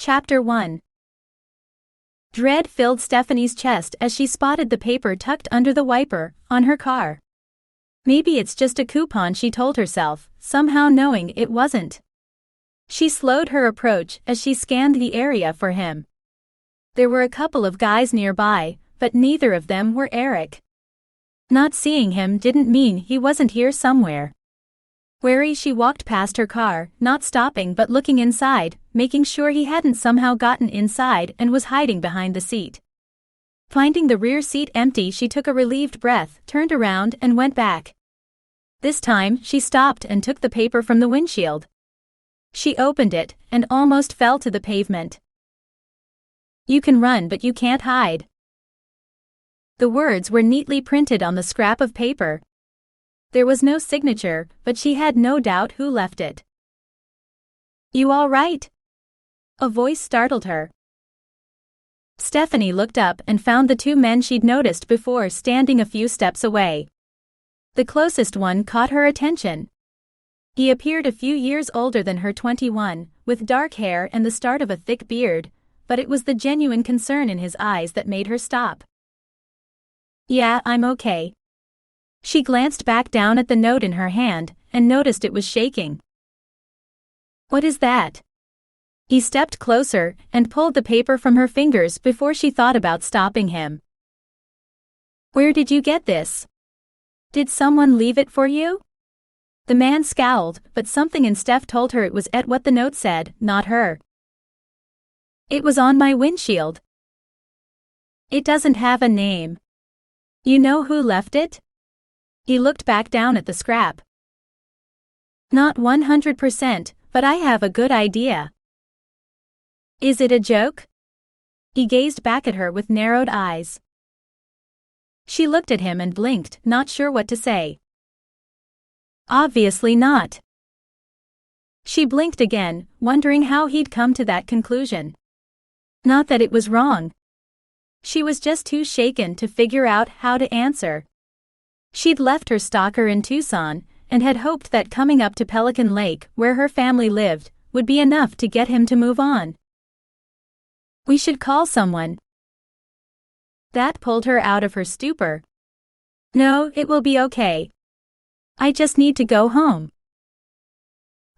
Chapter 1. Dread filled Stephanie's chest as she spotted the paper tucked under the wiper on her car. Maybe it's just a coupon, she told herself, somehow knowing it wasn't. She slowed her approach as she scanned the area for him. There were a couple of guys nearby, but neither of them were Eric. Not seeing him didn't mean he wasn't here somewhere. Wary, she walked past her car, not stopping but looking inside, making sure he hadn't somehow gotten inside and was hiding behind the seat. Finding the rear seat empty, she took a relieved breath, turned around and went back. This time, she stopped and took the paper from the windshield. She opened it and almost fell to the pavement. "You can run but you can't hide." The words were neatly printed on the scrap of paper. There was no signature, but she had no doubt who left it. "You all right?" A voice startled her. Stephanie looked up and found the two men she'd noticed before standing a few steps away. The closest one caught her attention. He appeared a few years older than her, 21, with dark hair and the start of a thick beard, but it was the genuine concern in his eyes that made her stop. "Yeah, I'm okay." She glanced back down at the note in her hand and noticed it was shaking. "What is that?" He stepped closer and pulled the paper from her fingers before she thought about stopping him. "Where did you get this? Did someone leave it for you?" The man scowled, but something in Steph told her it was what the note said, not her. "It was on my windshield." "It doesn't have a name. You know who left it?" He looked back down at the scrap. "Not 100%, but I have a good idea." "Is it a joke?" He gazed back at her with narrowed eyes. She looked at him and blinked, not sure what to say. "Obviously not." She blinked again, wondering how he'd come to that conclusion. Not that it was wrong. She was just too shaken to figure out how to answer. She'd left her stalker in Tucson and had hoped that coming up to Pelican Lake, where her family lived, would be enough to get him to move on. "We should call someone." That pulled her out of her stupor. "No, it will be okay. I just need to go home."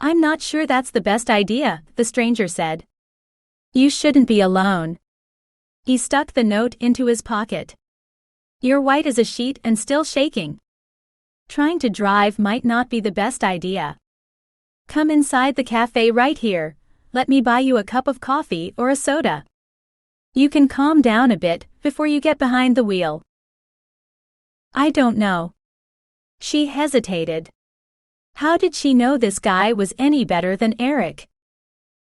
"I'm not sure that's the best idea," the stranger said. "You shouldn't be alone." He stuck the note into his pocket. "You're white as a sheet and still shaking. Trying to drive might not be the best idea. Come inside the cafe right here. Let me buy you a cup of coffee or a soda. You can calm down a bit before you get behind the wheel." "I don't know." She hesitated. How did she know this guy was any better than Eric?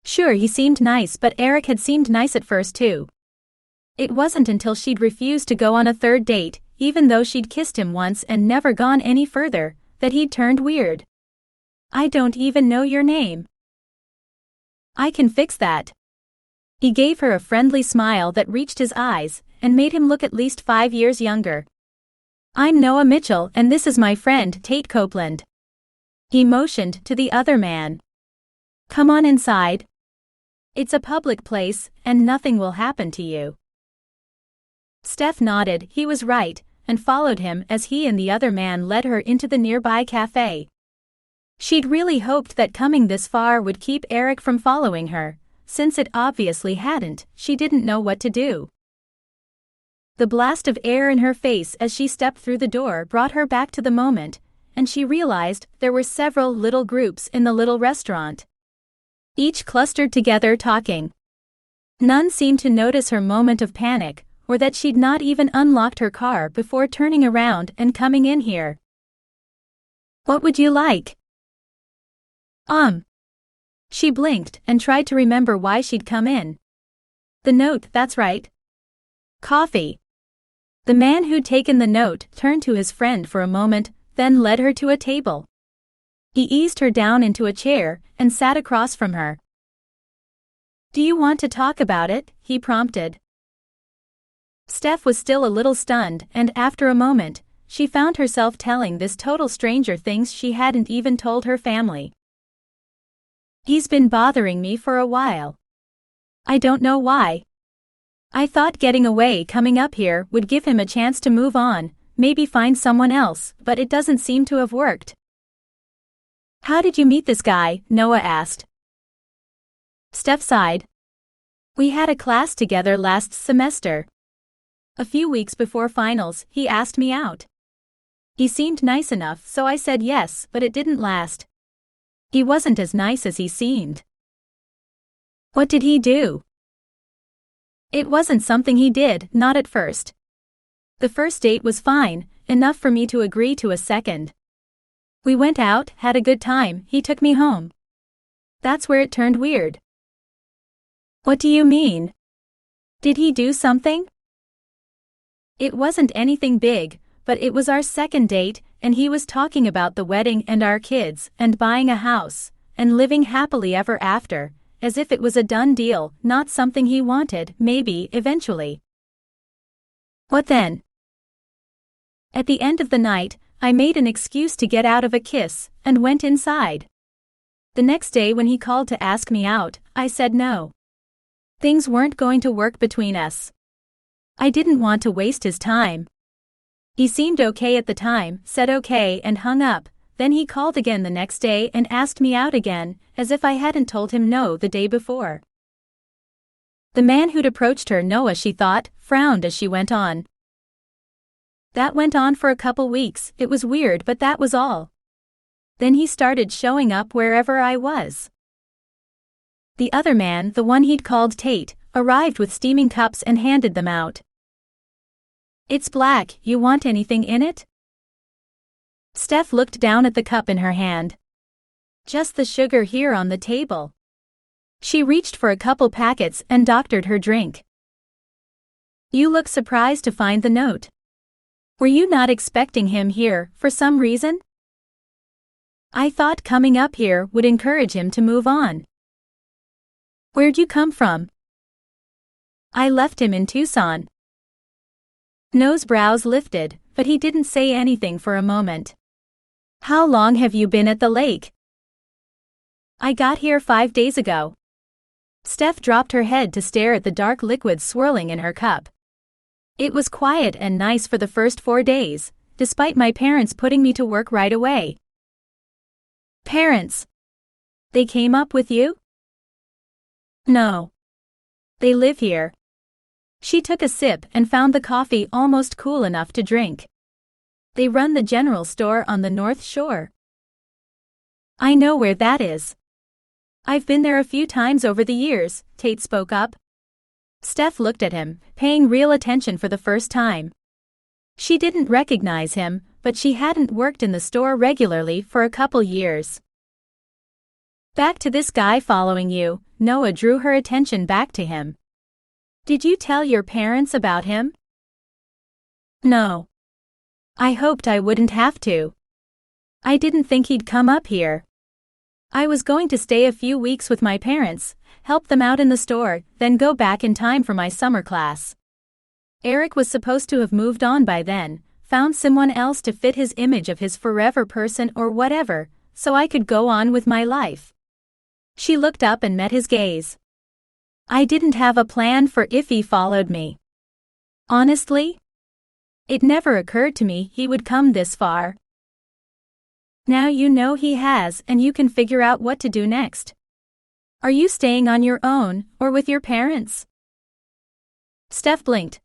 Sure, he seemed nice, but Eric had seemed nice at first too. It wasn't until she'd refused to go on a third date, even though she'd kissed him once and never gone any further, that he'd turned weird. "I don't even know your name." "I can fix that." He gave her a friendly smile that reached his eyes and made him look at least 5 years younger. "I'm Noah Mitchell and this is my friend Tate Copeland." He motioned to the other man. "Come on inside. It's a public place and nothing will happen to you." Steph nodded, he was right, and followed him as he and the other man led her into the nearby cafe. She'd really hoped that coming this far would keep Eric from following her. Since it obviously hadn't, she didn't know what to do. The blast of air in her face as she stepped through the door brought her back to the moment, and she realized there were several little groups in the little restaurant. Each clustered together talking. None seemed to notice her moment of panic, or that she'd not even unlocked her car before turning around and coming in here. "What would you like?" She blinked and tried to remember why she'd come in. "The note, that's right." "Coffee." The man who'd taken the note turned to his friend for a moment, then led her to a table. He eased her down into a chair and sat across from her. "Do you want to talk about it?" he prompted. Steph was still a little stunned, and after a moment, she found herself telling this total stranger things she hadn't even told her family. "He's been bothering me for a while. I don't know why. I thought getting away coming up here would give him a chance to move on, maybe find someone else, but it doesn't seem to have worked. How did you meet this guy? Noah asked. Steph sighed. We had a class together last semester. A few weeks before finals, he asked me out. He seemed nice enough, so I said yes, but it didn't last. He wasn't as nice as he seemed. What did he do? It wasn't something he did, not at first. The first date was fine, enough for me to agree to a second. We went out, had a good time, he took me home. That's where it turned weird. What do you mean? Did he do something? It wasn't anything big, but it was our second date, and he was talking about the wedding and our kids, and buying a house, and living happily ever after, as if it was a done deal, not something he wanted, maybe, eventually. What then? At the end of the night, I made an excuse to get out of a kiss, and went inside. The next day when he called to ask me out, I said no. Things weren't going to work between us. I didn't want to waste his time. He seemed okay at the time, said okay and hung up. Then he called again the next day and asked me out again, as if I hadn't told him no the day before. The man who'd approached her, Noah, she thought, frowned as she went on. That went on for a couple weeks. It was weird, but that was all. Then he started showing up wherever I was. The other man, the one he'd called Tate, arrived with steaming cups and handed them out. It's black, you want anything in it? Steph looked down at the cup in her hand. Just the sugar here on the table. She reached for a couple packets and doctored her drink. You look surprised to find the note. Were you not expecting him here, for some reason? I thought coming up here would encourage him to move on. Where'd you come from? I left him in Tucson. Noah's brows lifted, but he didn't say anything for a moment. How long have you been at the lake? I got here 5 days ago. Steph dropped her head to stare at the dark liquid swirling in her cup. It was quiet and nice for the first 4 days, despite my parents putting me to work right away. Parents? They came up with you? No. They live here. She took a sip and found the coffee almost cool enough to drink. They run the general store on the North Shore. I know where that is. I've been there a few times over the years, Tate spoke up. Steph looked at him, paying real attention for the first time. She didn't recognize him, but she hadn't worked in the store regularly for a couple years. Back to this guy following you, Noah drew her attention back to him. Did you tell your parents about him? No. I hoped I wouldn't have to. I didn't think he'd come up here. I was going to stay a few weeks with my parents, help them out in the store, then go back in time for my summer class. Eric was supposed to have moved on by then, found someone else to fit his image of his forever person or whatever, so I could go on with my life. She looked up and met his gaze. I didn't have a plan for if he followed me. Honestly? It never occurred to me he would come this far. Now you know he has, and you can figure out what to do next. Are you staying on your own, or with your parents? Steph blinked.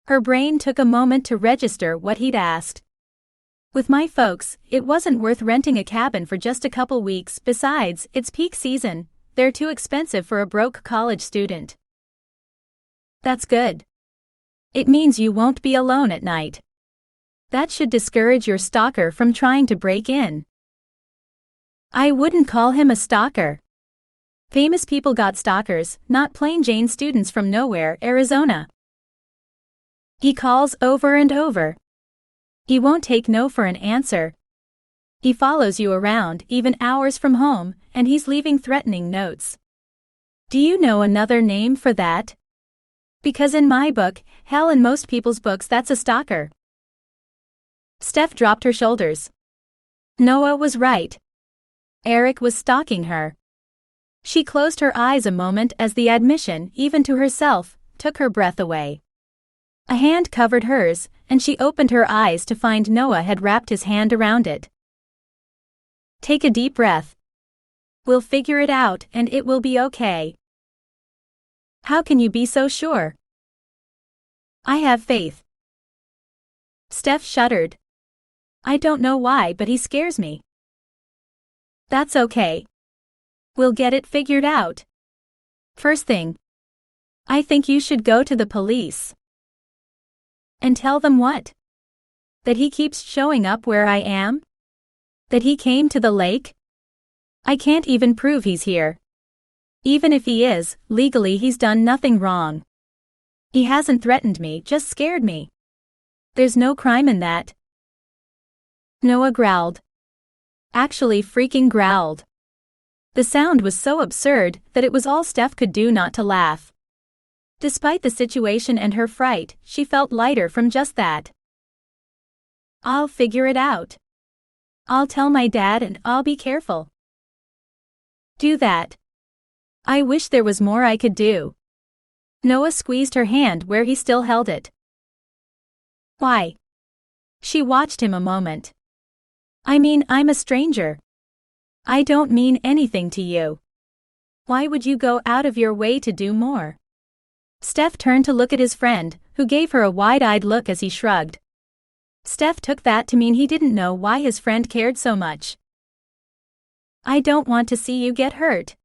Her brain took a moment to register what he'd asked. With my folks, it wasn't worth renting a cabin for just a couple weeks. Besides, it's peak season. They're too expensive for a broke college student. That's good. It means you won't be alone at night. That should discourage your stalker from trying to break in. I wouldn't call him a stalker. Famous people got stalkers, not plain Jane students from nowhere, Arizona. He calls over and over. He won't take no for an answer. He follows you around, even hours from home, and he's leaving threatening notes. Do you know another name for that? Because in my book, hell, in most people's books, that's a stalker. Steph dropped her shoulders. Noah was right. Eric was stalking her. She closed her eyes a moment as the admission, even to herself, took her breath away. A hand covered hers, and she opened her eyes to find Noah had wrapped his hand around it. Take a deep breath. We'll figure it out and it will be okay. How can you be so sure? I have faith. Steph shuddered. I don't know why, but he scares me. That's okay. We'll get it figured out. First thing. I think you should go to the police. And tell them what? That he keeps showing up where I am? That he came to the lake? I can't even prove he's here. Even if he is, legally he's done nothing wrong. He hasn't threatened me, just scared me. There's no crime in that. Noah growled. Actually freaking growled. The sound was so absurd that it was all Steph could do not to laugh. Despite the situation and her fright, she felt lighter from just that. I'll figure it out. I'll tell my dad and I'll be careful. Do that. I wish there was more I could do. Noah squeezed her hand where he still held it. Why? She watched him a moment. I mean, I'm a stranger. I don't mean anything to you. Why would you go out of your way to do more? Steph turned to look at his friend, who gave her a wide-eyed look as he shrugged. Steph took that to mean he didn't know why his friend cared so much. I don't want to see you get hurt.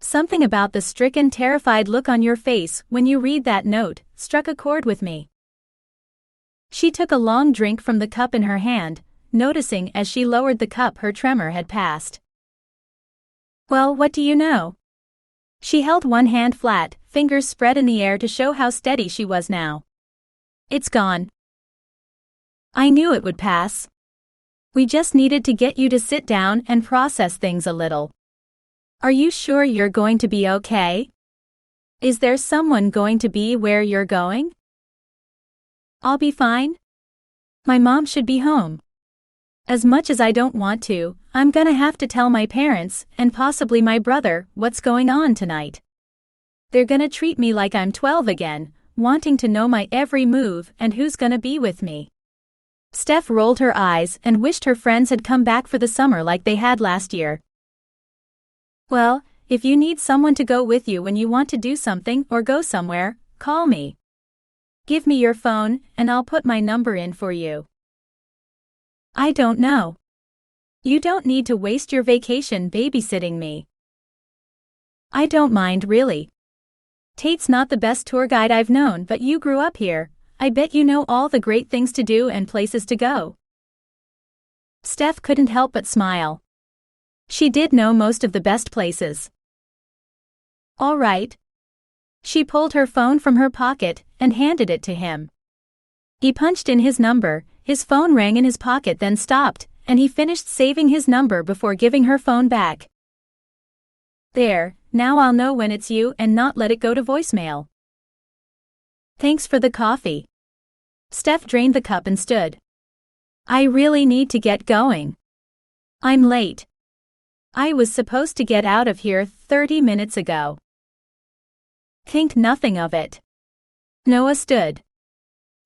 Something about the stricken, terrified look on your face when you read that note struck a chord with me. She took a long drink from the cup in her hand, noticing as she lowered the cup her tremor had passed. Well, what do you know? She held one hand flat, fingers spread in the air to show how steady she was now. It's gone. I knew it would pass. We just needed to get you to sit down and process things a little. Are you sure you're going to be okay? Is there someone going to be where you're going? I'll be fine. My mom should be home. As much as I don't want to, I'm gonna have to tell my parents, and possibly my brother, what's going on tonight. They're gonna treat me like I'm 12 again, wanting to know my every move and who's gonna be with me. Steph rolled her eyes and wished her friends had come back for the summer like they had last year. Well, if you need someone to go with you when you want to do something or go somewhere, call me. Give me your phone, and I'll put my number in for you. I don't know. You don't need to waste your vacation babysitting me. I don't mind really. Tate's not the best tour guide I've known, but you grew up here. I bet you know all the great things to do and places to go. Steph couldn't help but smile. She did know most of the best places. All right. She pulled her phone from her pocket and handed it to him. He punched in his number, his phone rang in his pocket then stopped, and he finished saving his number before giving her phone back. There, now I'll know when it's you and not let it go to voicemail. Thanks for the coffee. Steph drained the cup and stood. I really need to get going. I'm late. I was supposed to get out of here 30 minutes ago. Think nothing of it. Noah stood.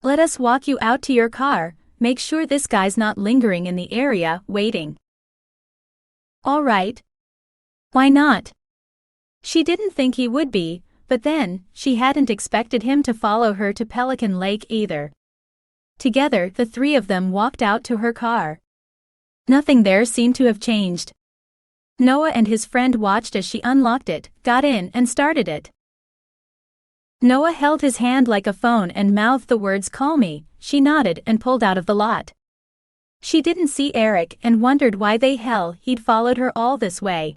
Let us walk you out to your car, make sure this guy's not lingering in the area, waiting. All right. Why not? She didn't think he would be, but then, she hadn't expected him to follow her to Pelican Lake either. Together, the three of them walked out to her car. Nothing there seemed to have changed. Noah and his friend watched as she unlocked it, got in and started it. Noah held his hand like a phone and mouthed the words "call me." She nodded and pulled out of the lot. She didn't see Eric and wondered why the hell he'd followed her all this way.